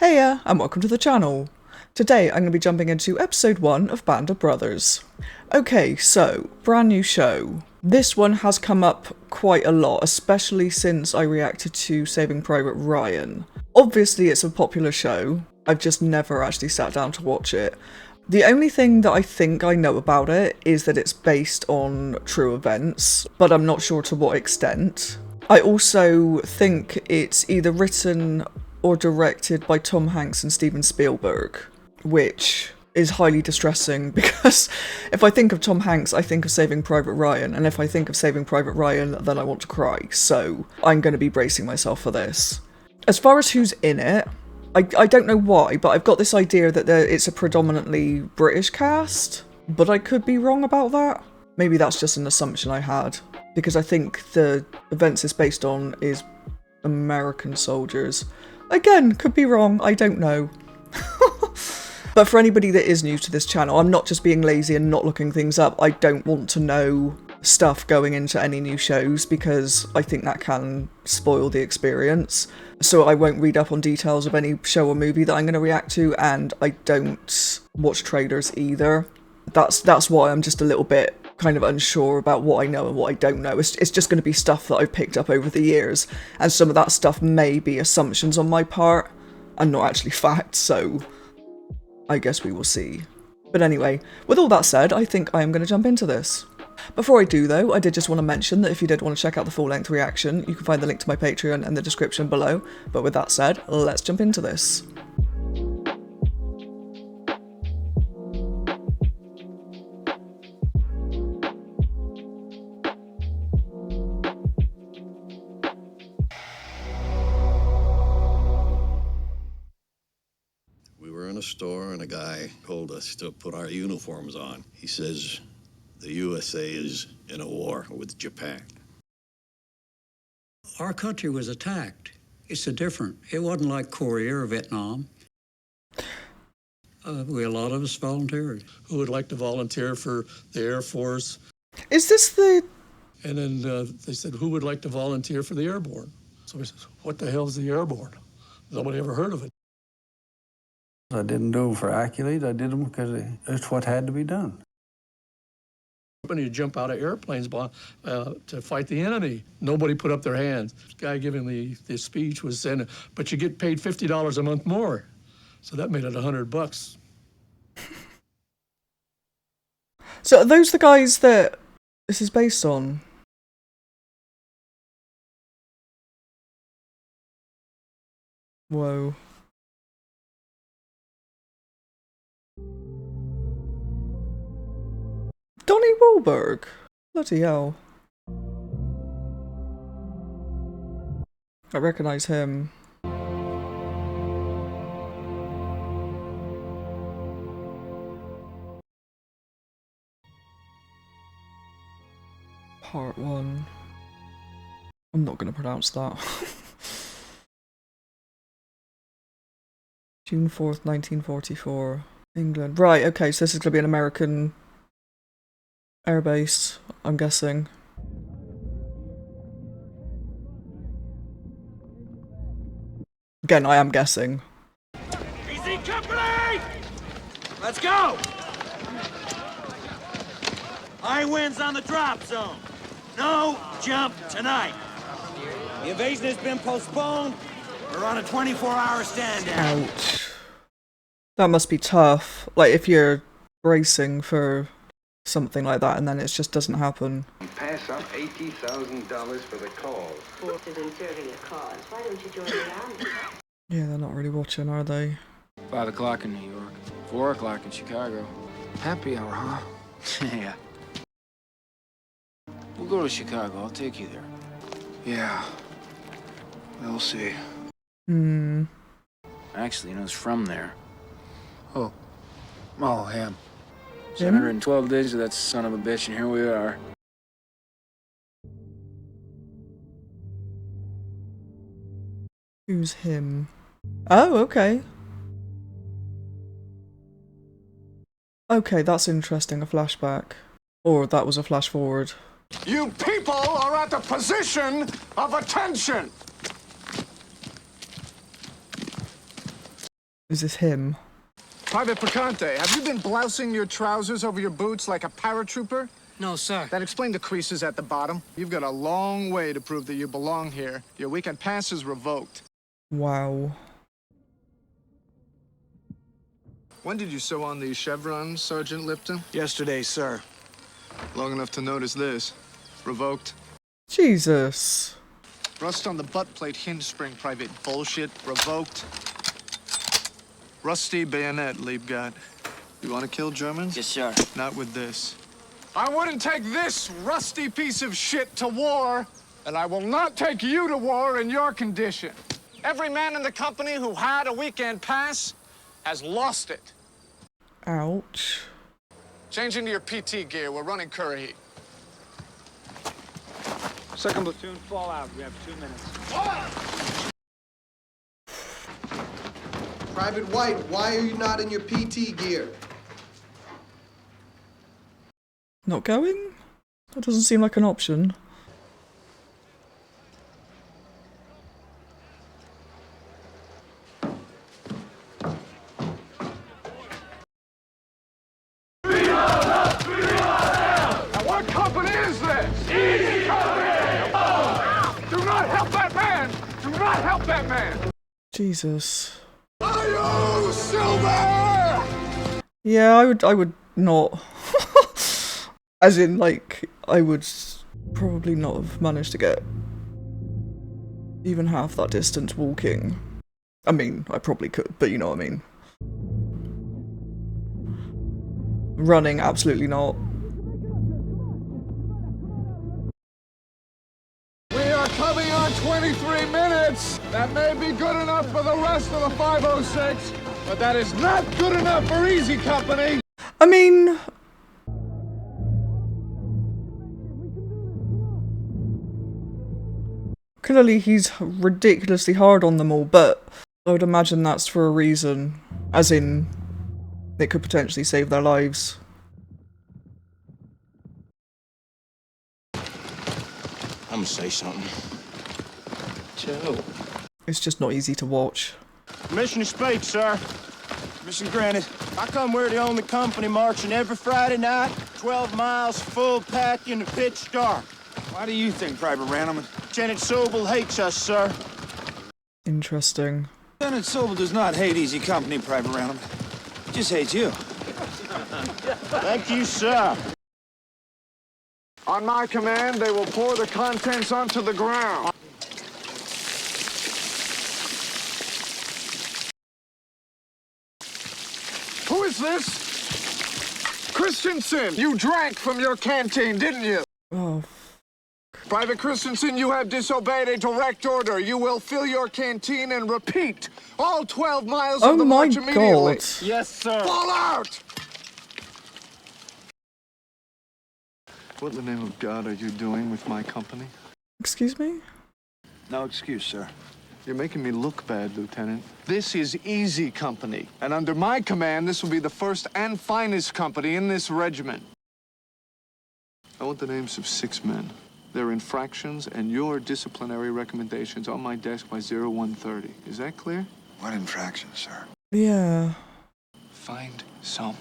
Heya, and welcome to the channel. Today I'm going to be jumping into episode 1 of Band of Brothers. Okay, so, brand new show. This one has come up quite a lot, especially since I reacted to Saving Private Ryan. Obviously it's a popular show, I've just never actually sat down to watch it. The only thing that I think I know about it is that it's based on true events, but I'm not sure to what extent. I also think it's either written or directed by Tom Hanks and Steven Spielberg, which is highly distressing because if I think of Tom Hanks, I think of Saving Private Ryan, and if I think of Saving Private Ryan, then I want to cry, so I'm going to be bracing myself for this. As far as who's in it, I don't know why, but I've got this idea that it's a predominantly British cast, but I could be wrong about that. Maybe that's just an assumption I had, because I think the events it's based on is American soldiers. Again, could be wrong, I don't know. But for anybody that is new to this channel, I'm not just being lazy and not looking things up. I don't want to know stuff going into any new shows because I think that can spoil the experience. So I won't read up on details of any show or movie that I'm going to react to, and I don't watch trailers either. That's why I'm just a little bit kind of unsure about what I know and what I don't know. It's just going to be stuff that I've picked up over the years, and some of that stuff may be assumptions on my part and not actually facts, so I guess we will see. But anyway, with all that said, I think I am going to jump into this. Before I do though, I did just want to mention that if you did want to check out the full-length reaction, you can find the link to my Patreon in the description below. But with that said, let's jump into this. We were in a store and a guy told us to put our uniforms on. He says the USA is in a war with Japan. Our country was attacked. It's a different. It wasn't like Korea or Vietnam. A lot of us volunteered. Who would like to volunteer for the Air Force? Is this the... And then they said, who would like to volunteer for the Airborne? So we said, what the hell is the Airborne? Nobody ever heard of it. I didn't do them for accolades. I did them because it's what had to be done. When you jump out of airplanes to fight the enemy, nobody put up their hands. The guy giving the speech was saying, but you get paid $50 a month more. So that made it $100. So are those the guys that this is based on? Whoa. Donnie Wahlberg? Bloody hell. I recognise him. Part 1. I'm not going to pronounce that. June 4th, 1944. England. Right, okay, so this is going to be an American airbase, I'm guessing. Again, I am guessing. Easy company! Let's go! High winds on the drop zone. No jump tonight. The invasion has been postponed. We're on a 24-hour stand-down. Ouch. That must be tough. Like, if you're bracing for something like that and then it just doesn't happen. Pass up $80,000 for the cause. Forces in serving a cause. Why don't you join the army? Yeah, they're not really watching, are they? 5 o'clock in New York, 4 o'clock in Chicago. Happy hour, huh? Yeah. We'll go to Chicago. I'll take you there. Yeah. We'll see. Actually, it's from there. Oh. Oh, him. 712 days of that son of a bitch, and here we are. Who's him? Oh, okay. Okay, that's interesting, a flashback. Or that was a flash forward. You people are at the position of attention. Is this him? Private Picante, have you been blousing your trousers over your boots like a paratrooper? No, sir. That explains the creases at the bottom. You've got a long way to prove that you belong here. Your weekend pass is revoked. Wow. When did you sew on these chevrons, Sergeant Lipton? Yesterday, sir. Long enough to notice this. Revoked. Jesus. Rust on the butt plate hinge spring, Private. Bullshit. Revoked. Rusty bayonet, Liebgott. You want to kill Germans? Yes, sir. Not with this. I wouldn't take this rusty piece of shit to war, and I will not take you to war in your condition. Every man in the company who had a weekend pass has lost it. Ouch. Change into your PT gear. We're running Currahee. Second platoon, fall out. We have 2 minutes. Private White, why are you not in your PT gear? Not going? That doesn't seem like an option. Now, what company is this? Easy Company! Do not help that man! Do not help that man! Jesus. Are you Silver? Yeah, I would not. As in, like, I would probably not have managed to get even half that distance walking. I mean, I probably could, but you know what I mean. Running, absolutely not. We are coming on 23 minutes. That may be good enough for the rest of the 506, but that is not good enough for Easy Company. I mean, clearly he's ridiculously hard on them all, but I would imagine that's for a reason. As in, it could potentially save their lives. I'm gonna say something. Joe. It's just not easy to watch. Mission to speak, sir. Mission granted. How come we're the only company marching every Friday night, 12 miles full pack in the pitch dark? Why do you think, Private Randleman? Lieutenant Sobel hates us, sir. Interesting. Lieutenant Sobel does not hate Easy Company, Private Randleman. He just hates you. Thank you, sir. On my command, they will pour the contents onto the ground. Who is this? Christensen, you drank from your canteen, didn't you? Oh. Private Christensen, you have disobeyed a direct order. You will fill your canteen and repeat all 12 miles of the march immediately. God. Yes, sir. Fall out! What in the name of God are you doing with my company? Excuse me? No excuse, sir. You're making me look bad, Lieutenant. This is Easy Company, and under my command, this will be the first and finest company in this regiment. I want the names of 6 men, their infractions, and your disciplinary recommendations on my desk by 0130. Is that clear? What infractions, sir? Yeah. Find some.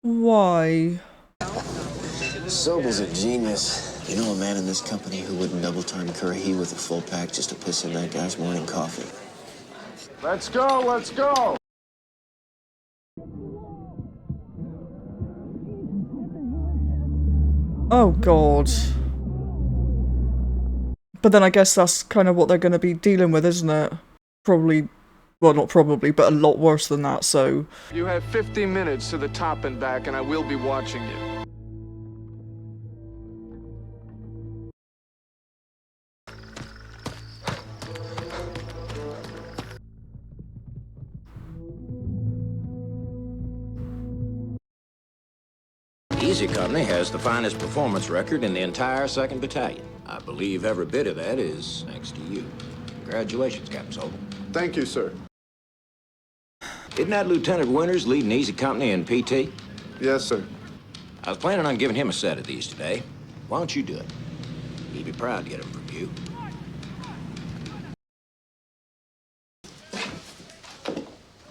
Why? Sobel's a genius. You know a man in this company who wouldn't double-time Currahee with a full pack just to piss in that guy's morning coffee. Let's go, let's go! Oh God. But then I guess that's kind of what they're going to be dealing with, isn't it? Probably, well, not probably, but a lot worse than that, so... You have 50 minutes to the top and back, and I will be watching you. Easy Company has the finest performance record in the entire 2nd Battalion. I believe every bit of that is thanks to you. Congratulations, Captain Sobel. Thank you, sir. Isn't that Lieutenant Winters leading Easy Company in PT? Yes, sir. I was planning on giving him a set of these today. Why don't you do it? He'd be proud to get them from you.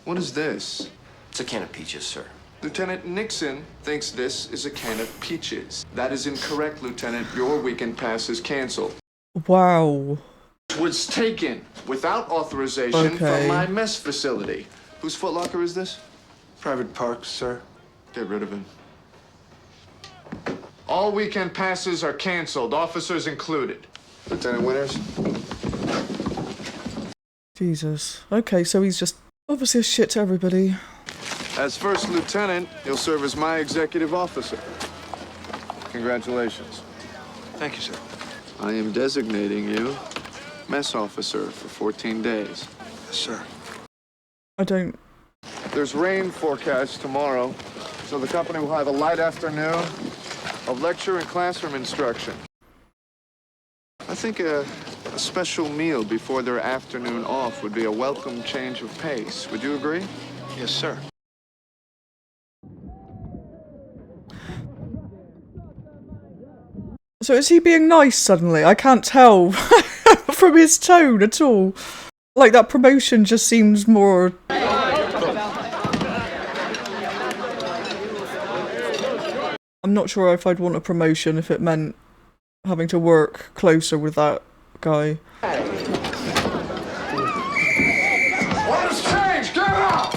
What is this? It's a can of peaches, sir. Lieutenant Nixon thinks this is a can of peaches. That is incorrect, Lieutenant. Your weekend pass is canceled. Wow. Was taken without authorization from my mess facility. Whose footlocker is this? Private Parks, sir. Get rid of him. All weekend passes are canceled, officers included. Lieutenant Winters. Jesus. Okay, so he's just obviously a shit to everybody. As first lieutenant, you'll serve as my executive officer. Congratulations. Thank you, sir. I am designating you mess officer for 14 days. Yes, sir. I don't... There's rain forecast tomorrow, so the company will have a light afternoon of lecture and classroom instruction. I think a special meal before their afternoon off would be a welcome change of pace. Would you agree? Yes, sir. So is he being nice suddenly? I can't tell from his tone at all. Like, that promotion just seems more... I'm not sure if I'd want a promotion if it meant having to work closer with that guy. Orders changed! Get up!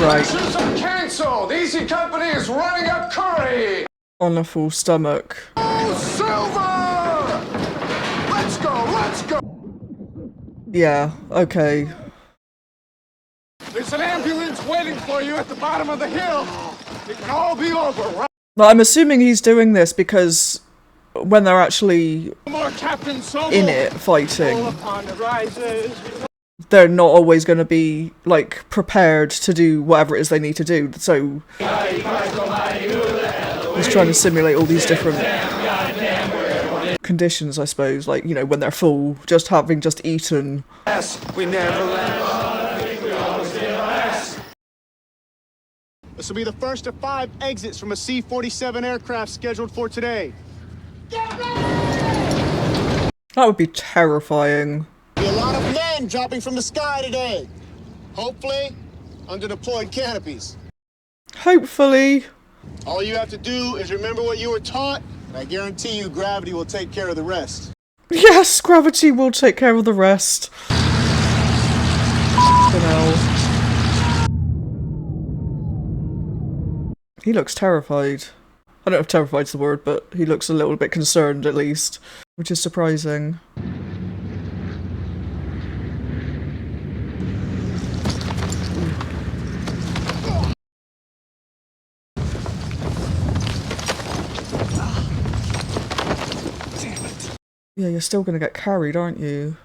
Right. Lectures are canceled! Easy Company is running up Currahee! On a full stomach. Oh, Silver! Let's go! Let's go! Yeah, okay. There's an ambulance waiting for you at the bottom of the hill. It can all be over, right? Well, I'm assuming he's doing this because when they're actually in it fighting, they're not always going to be, like, prepared to do whatever it is they need to do. So he's trying to simulate all these different conditions, I suppose. Like, you know, when they're full, just having just eaten. Yes, we never left. This will be the first of 5 exits from a C-47 aircraft scheduled for today. That would be terrifying. Be a lot of men dropping from the sky today. Hopefully, under deployed canopies. Hopefully. All you have to do is remember what you were taught, and I guarantee you gravity will take care of the rest. Yes, gravity will take care of the rest. He looks terrified. I don't know if terrified's the word, but he looks a little bit concerned at least, which is surprising. Yeah, you're still gonna get carried, aren't you?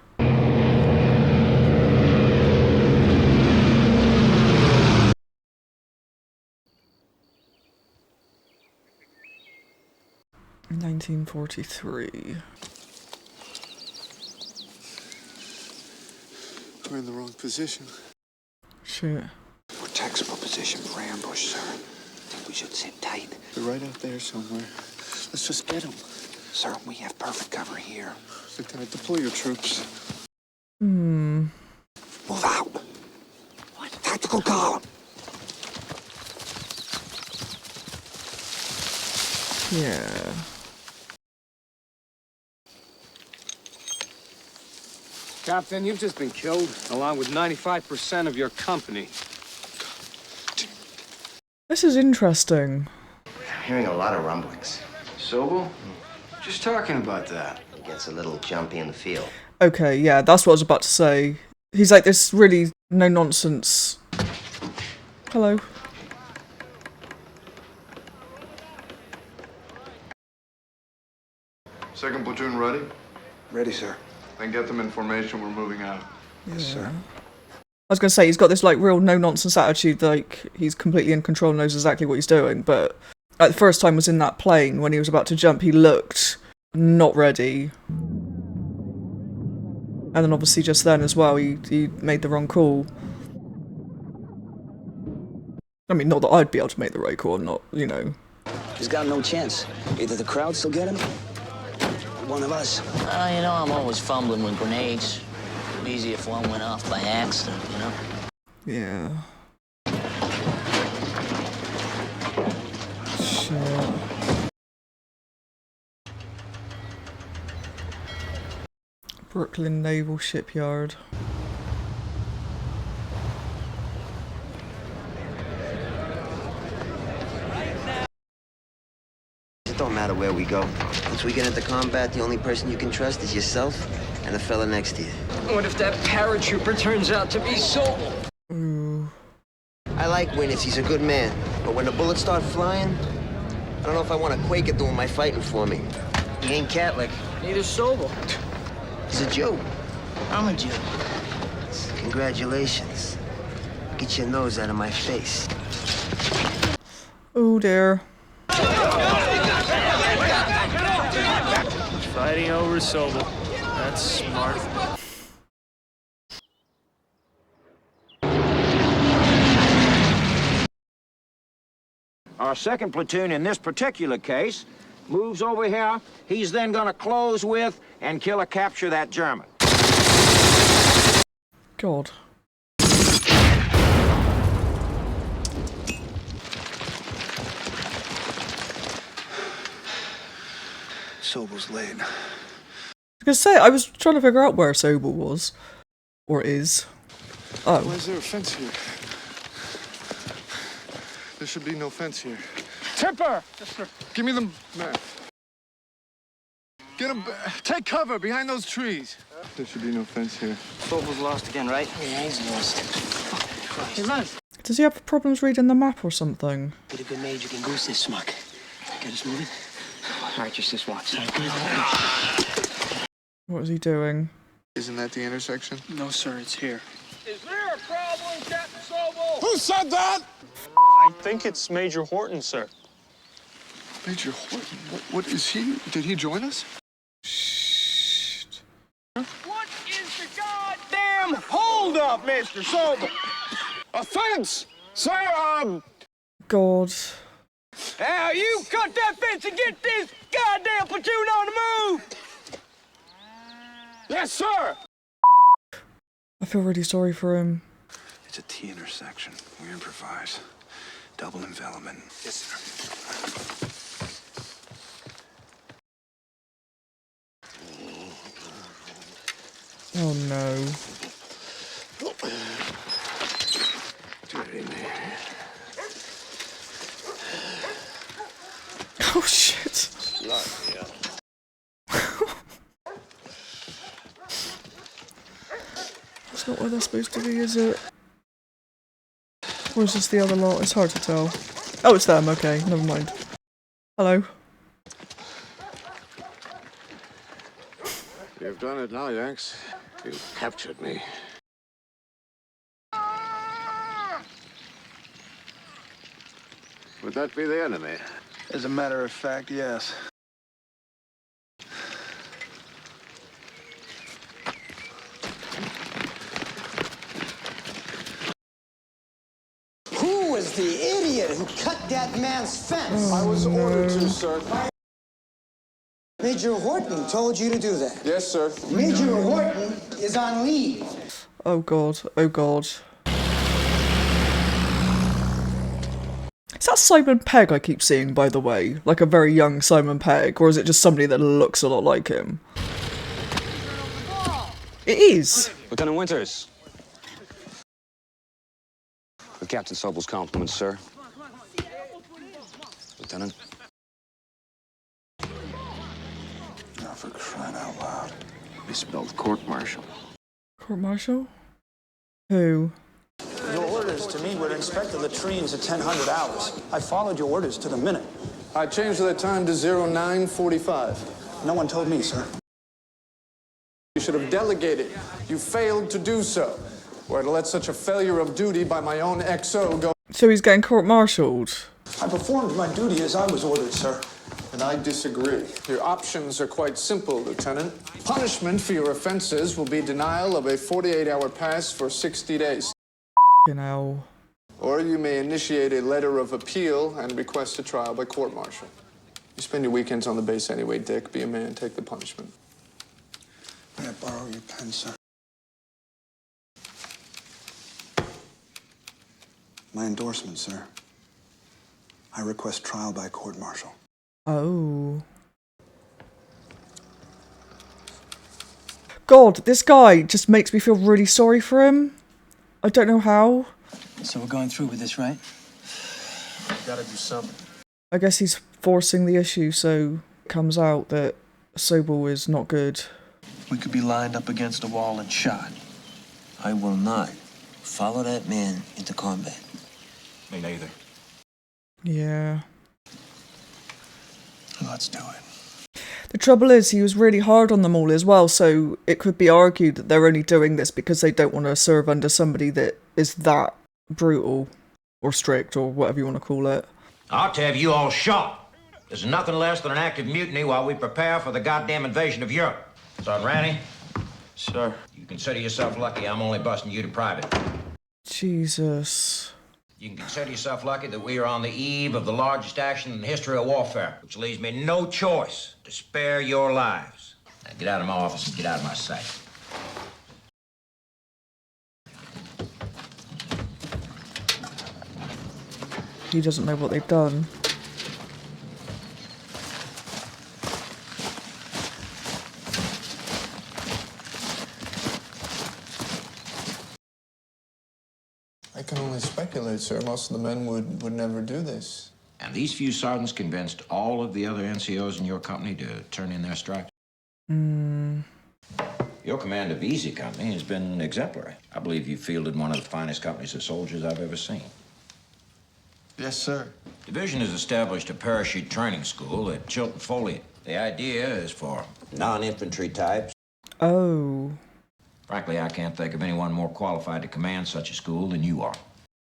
In 1943. We're in the wrong position. Shit. We're textbook position for ambush, sir. I think we should sit tight. They're right out there somewhere. Let's just get them. Sir, we have perfect cover here. Lieutenant, deploy your troops. Hmm. Move out. What? Tactical column. Yeah. Captain, you've just been killed, along with 95% of your company. This is interesting. I'm hearing a lot of rumblings. Sobel? Just talking about that. It gets a little jumpy in the field. Okay, yeah, that's what I was about to say. He's like this really no-nonsense... Hello. Second platoon ready? Ready, sir. Then get them information, we're moving out. Yes, sir. I was going to say, he's got this like real no-nonsense attitude, like he's completely in control, knows exactly what he's doing, but like, the first time was in that plane, when he was about to jump, he looked not ready. And then obviously just then as well, he made the wrong call. I mean, not that I'd be able to make the right call, I'm not, you know. He's got no chance. Either the crowd still get him, or one of us. You know, I'm always fumbling with grenades. It'd be easy if one went off by accident, you know? Yeah. Brooklyn Naval Shipyard. It don't matter where we go. Once we get into combat, the only person you can trust is yourself and the fella next to you. What if that paratrooper turns out to be Sobel? I like Winnis, he's a good man. But when the bullets start flying, I don't know if I want a Quaker doing my fighting for me. He ain't Catholic. Neither Sobel. He's a Jew. I'm a Jew. Congratulations. Get your nose out of my face. Oh dear. Fighting over Sobel. That's smart. Our second platoon in this particular case moves over here. He's then gonna close with and kill or capture that German. God. Sobel's late. I was gonna say, I was trying to figure out where Sobel was. Or is. Oh. Why is there a fence here? There should be no fence here. Tipper! Yes, sir. Give me the map. Get him. Take cover behind those trees. There should be no fence here. Sobel's lost again, right? Yeah, he's lost. Hey, run. Does he have problems reading the map or something? Get a good mage who can goose this smuck. Get us moving. All right, just this once. What is he doing? Isn't that the intersection? No, sir, it's here. Is there a problem, Captain Sobel? Who said that? I think it's Major Horton, sir. Major Horton? What is he? Did he join us? What is the goddamn holdup, Mr. Sobel? A fence! Sir, God. Now you cut that fence and get this goddamn platoon on the move! Yes, sir! I feel really sorry for him. It's a T intersection. We improvise. Double envelopment. Yes, sir. Oh no. Oh shit. That's not where they're supposed to be, is it? Or is this the other lot? It's hard to tell. Oh, it's them, okay, never mind. Hello. You've done it now, Yanks. You've captured me. Would that be the enemy? As a matter of fact, yes. Who was the idiot who cut that man's fence? I was ordered to, sir. Major Horton told you to do that. Yes, sir. Major Horton is on leave. Oh god, oh god. Is that Simon Pegg I keep seeing, by the way? Like a very young Simon Pegg? Or is it just somebody that looks a lot like him? It is! Lieutenant Winters. With Captain Sobel's compliments, sir. Lieutenant. Oh, for crying out loud. Misspelled court-martial. Court-martial? Who? Your orders to me were to inspect the latrines at 1000 hours. I followed your orders to the minute. I changed that time to 0945. No one told me, sir. You should have delegated. You failed to do so. Or to let such a failure of duty by my own XO go. So he's getting court-martialed? I performed my duty as I was ordered, sir. And I disagree. Your options are quite simple, Lieutenant. Punishment for your offenses will be denial of a 48-hour pass for 60 days. Hell. Or you may initiate a letter of appeal and request a trial by court-martial. You spend your weekends on the base anyway, Dick. Be a man, take the punishment. May I borrow your pen, sir? My endorsement, sir. I request trial by court-martial. Oh. God, this guy just makes me feel really sorry for him. I don't know how. So we're going through with this, right? We gotta do something. I guess he's forcing the issue, so it comes out that Sobel is not good. We could be lined up against a wall and shot. I will not follow that man into combat. Me neither. Yeah. Let's do it. The trouble is, he was really hard on them all as well, so it could be argued that they're only doing this because they don't want to serve under somebody that is that brutal, or strict, or whatever you want to call it. Ought to have you all shot. This is nothing less than an active mutiny while we prepare for the goddamn invasion of Europe. Sergeant Ranny? Sir. You consider yourself lucky I'm only busting you to private. Jesus. You can consider yourself lucky that we are on the eve of the largest action in the history of warfare, which leaves me no choice to spare your lives. Now get out of my office and get out of my sight. He doesn't know what they've done. I can only speculate, sir. Most of the men would never do this. And these few sergeants convinced all of the other NCOs in your company to turn in their stripes. Your command of Easy Company has been exemplary. I believe you fielded one of the finest companies of soldiers I've ever seen. Yes, sir. Division has established a parachute training school at Chilton Foliot. The idea is for non-infantry types. Oh. Frankly, I can't think of anyone more qualified to command such a school than you are.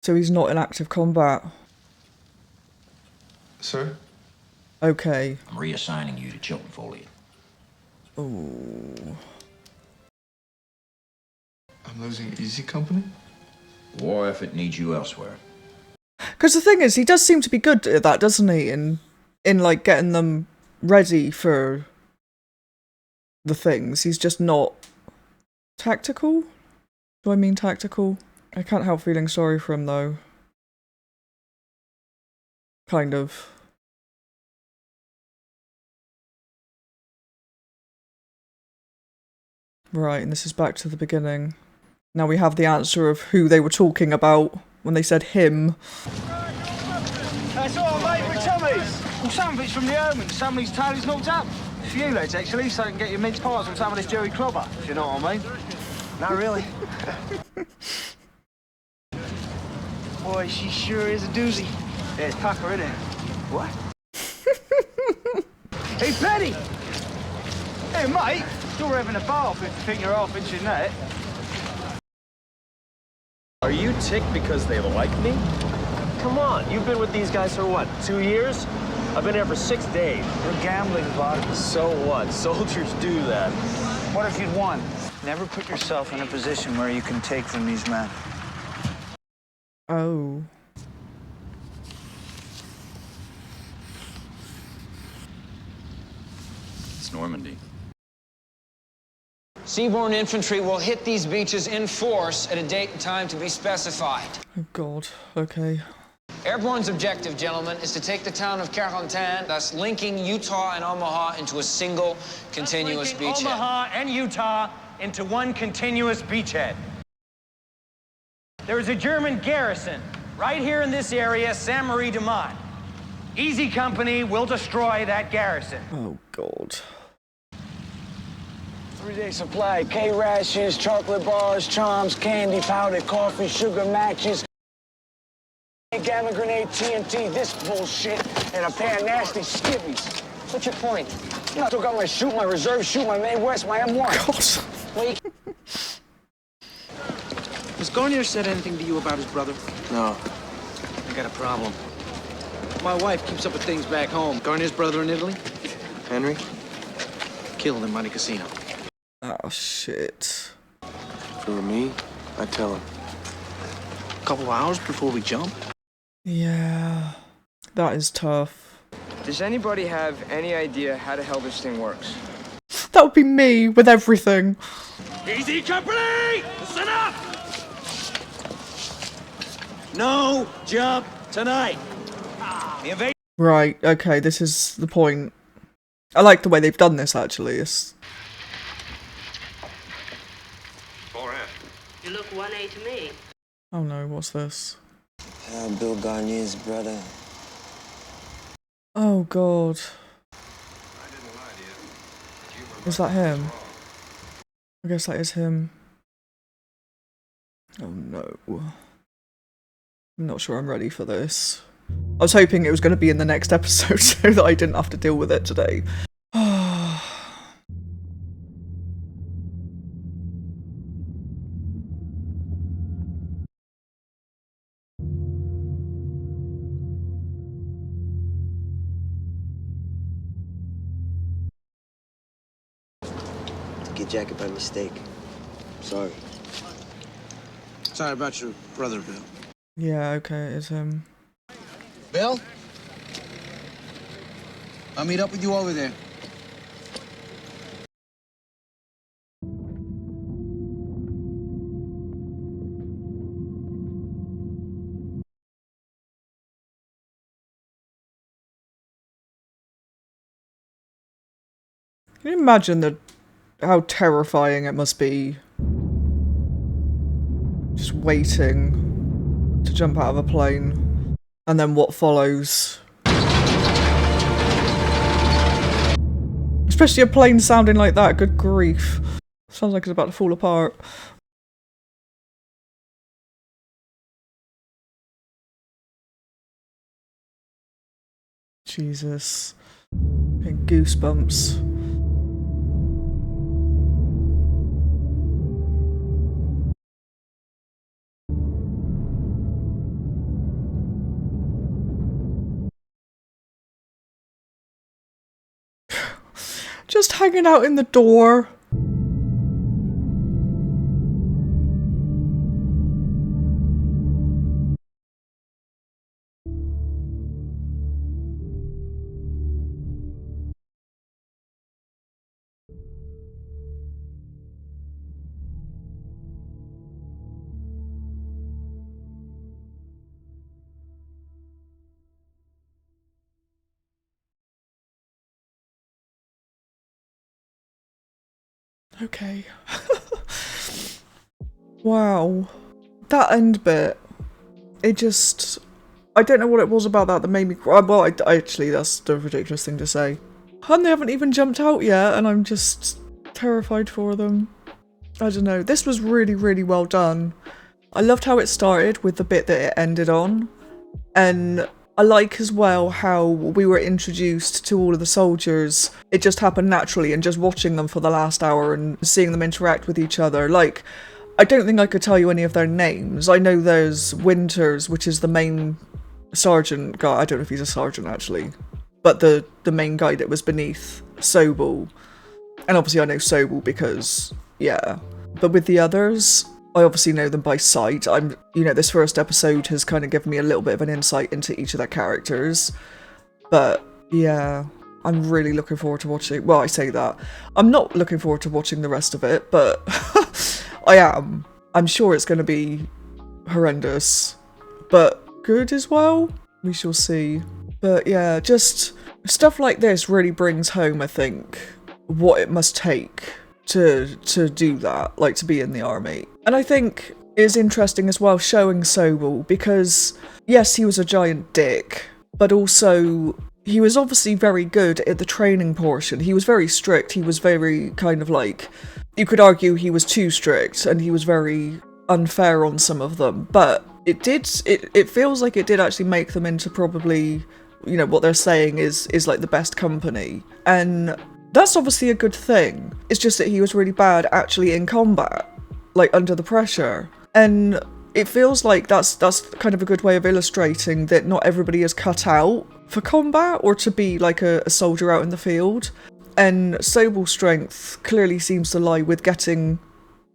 So he's not in active combat. Sir? Okay. I'm reassigning you to Chilton Foliot. Oh. I'm losing Easy Company? War effort needs you elsewhere. Because the thing is, he does seem to be good at that, doesn't he? In like getting them ready for the things. He's just not tactical. Do I mean tactical? I can't help feeling sorry for him though. Kind of. Right, and this is back to the beginning. Now we have the answer of who they were talking about when they said him. That's all right, mate, with Tommy's. Well, some of it's from the omen, some of these tailors knocked up. A few lads, actually, so I can get your mince pies on some of this Jerry Clobber, if you know what I mean. Not really. Boy, she sure is a doozy. Yeah, it's pucker, isn't it? What? Hey, Petty! Hey, mate, you're having a bath if you think you're half-inch in that. Are you ticked because they like me? Come on, you've been with these guys for what, 2 years? I've been here for 6 days. We're gambling, bud. So what? Soldiers do that. What if you'd won? Never put yourself in a position where you can take from these men. Oh. It's Normandy. Seaborne infantry will hit these beaches in force at a date and time to be specified. Oh God, okay. Airborne's objective, gentlemen, is to take the town of Currahee, thus linking Utah and Omaha into a single continuous beachhead. Omaha and Utah into one continuous beachhead. There is a German garrison right here in this area, Sainte Marie de Mont. Easy Company will destroy that garrison. Oh God. 3-day supply, K-rations, chocolate bars, charms, candy, powder, coffee, sugar, matches, gamma grenade, TNT, this bullshit, and a pair of nasty skivvies. What's your point? You know, I still got my shoot, my reserve shoot, my May West, my M1. Wait. Has Garnier said anything to you about his brother? No. I got a problem. My wife keeps up with things back home. Garnier's brother in Italy? Henry? Killed in Monte Cassino. Oh shit. If it were me, I'd tell him. A couple of hours before we jump? Yeah. That is tough. Does anybody have any idea how the hell this thing works? That would be me with everything. Easy Company! Listen up! No jump tonight. The invasion. Right, okay, this is the point. I like the way they've done this actually. You look 1A to me. Oh no, what's this? Bill Garnier's brother. Oh god. Is that him? I guess that is him. Oh no. I'm not sure I'm ready for this. I was hoping it was going to be in the next episode so that I didn't have to deal with it today. Took your jacket by mistake. Sorry. Sorry about your brother, Bill. Yeah, okay, it is him. Bill? I'll meet up with you over there. Can you imagine how terrifying it must be? Just waiting to jump out of a plane. And then what follows. Especially a plane sounding like that, good grief. Sounds like it's about to fall apart. Jesus. Getting goosebumps. Just hanging out in the door. Okay. Wow. That end bit. It just... I don't know what it was about that made me cry. Well, actually, that's the ridiculous thing to say. And they haven't even jumped out yet, and I'm just terrified for them. I don't know. This was really, really well done. I loved how it started with the bit that it ended on. And I like as well how we were introduced to all of the soldiers. It just happened naturally, and just watching them for the last hour and seeing them interact with each other. Like, I don't think I could tell you any of their names. I know there's Winters, which is the main sergeant guy. I don't know if he's a sergeant actually, but the main guy that was beneath Sobel. And obviously I know Sobel because, yeah. But with the others, I obviously know them by sight. This first episode has kind of given me a little bit of an insight into each of their characters. But yeah, I'm really looking forward to watching. Well, I say that. I'm not looking forward to watching the rest of it, but I am. I'm sure it's going to be horrendous, but good as well. We shall see. But yeah, just stuff like this really brings home, I think, what it must take to do that, like to be in the army. And I think it's interesting as well showing Sobel, because yes, he was a giant dick, but also he was obviously very good at the training portion. He was very strict. He was very kind of like, you could argue he was too strict and he was very unfair on some of them, but it feels like it did actually make them into probably, what they're saying is like the best company. And that's obviously a good thing. It's just that he was really bad actually in combat, like under the pressure. And it feels like that's kind of a good way of illustrating that not everybody is cut out for combat or to be like a soldier out in the field. And Sobel's strength clearly seems to lie with getting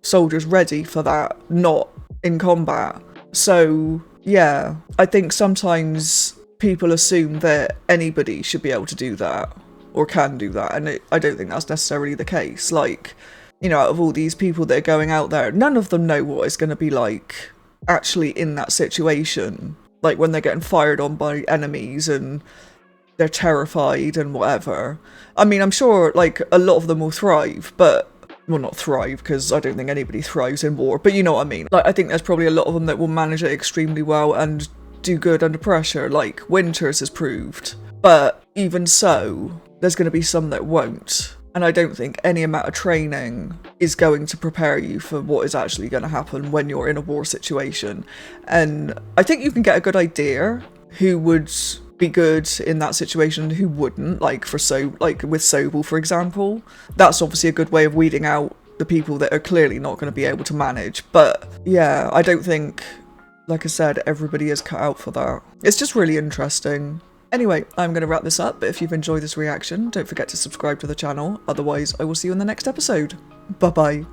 soldiers ready for that, not in combat. So yeah, I think sometimes people assume that anybody should be able to do that or can do that, and I don't think that's necessarily the case. Like, out of all these people that are going out there, none of them know what it's going to be like actually in that situation, like when they're getting fired on by enemies and they're terrified and whatever. I mean, I'm sure like a lot of them will thrive, but well, not thrive, because I don't think anybody thrives in war, but you know what I mean. Like, I think there's probably a lot of them that will manage it extremely well and do good under pressure, like Winters has proved. But even so, there's going to be some that won't. And I don't think any amount of training is going to prepare you for what is actually going to happen when you're in a war situation. And I think you can get a good idea who would be good in that situation and who wouldn't, like with Sobel, for example. That's obviously a good way of weeding out the people that are clearly not going to be able to manage. But yeah, I don't think, like I said, everybody is cut out for that. It's just really interesting. Anyway, I'm going to wrap this up, but if you've enjoyed this reaction, don't forget to subscribe to the channel. Otherwise, I will see you in the next episode. Bye bye.